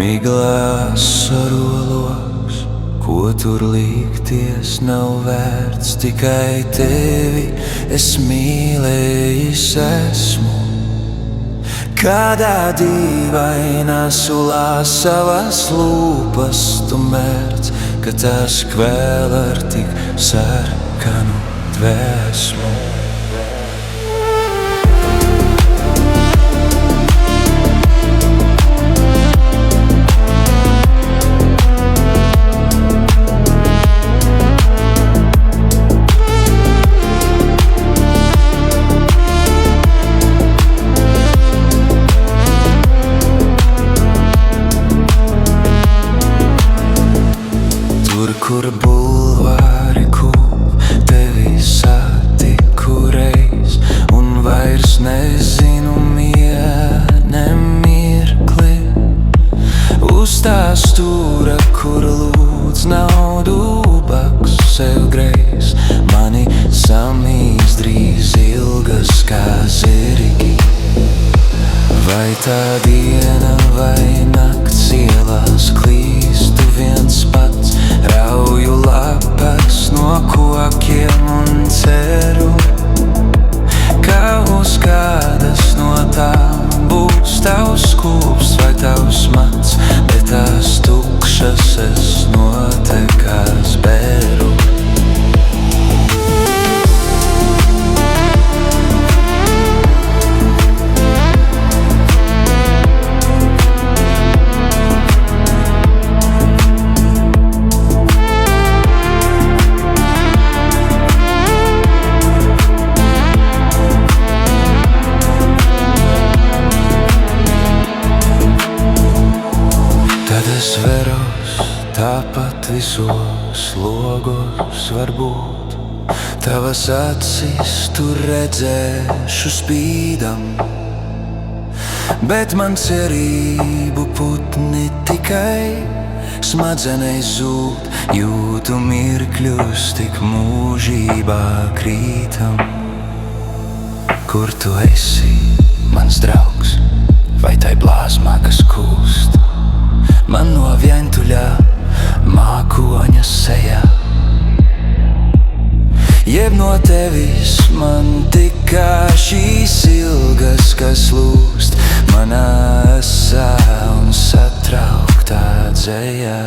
Miglā saroloks, ko tur likties nav vērts, tikai tevi es mīlējis esmu. Kādā dīvainā sulā savas lūpas tu mērc, ka tās kvēl ar tik sarkanu dvēsmu. Kur bulvāri kūp, tevi satiku reiz, un vairs nezinu nemirkli. Uz tā stūra, kur lūdz naudu baks sev greiz, mani samīs drīz ilgas kā zirgi. Vai tā diena vai nakts ielās klīstu viens pats, rauju lapas no kokiem un ceru, ka uz kādas no tām būs tavs skūps vai tavs mats, bet tās tukšas es notekās beru. Es veros tāpat visos logos varbūt, tavas acis tur redzēšu spīdam, bet man cerību putni tikai smadzenēs zūd, jūtu mirkļus tik mūžībā krītam. Kur tu esi, mans draugs, vai tai blāzmā, kas kūst? Man no vientuļā mākoņa sejā, jeb no tevis man tikai šīs ilgas, kas lūst manā esā un satrauktā dzejā.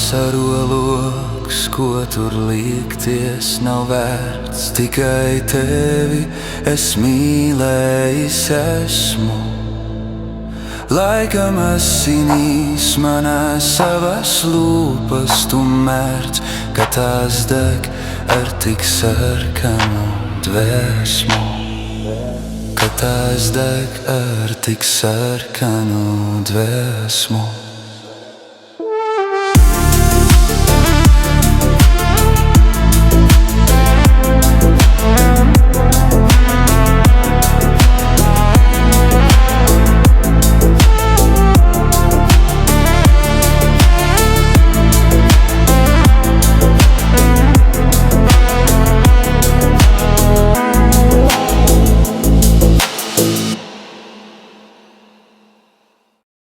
Saroloks, ko tur likties nav vērts, tikai tevi es mīlējis esmu. Laikam asinīs manā savas lūpas tu mērc, ka tās deg ar tik sarkanu dvēsmu. Ka tās deg ar tik sarkanu dvēsmu.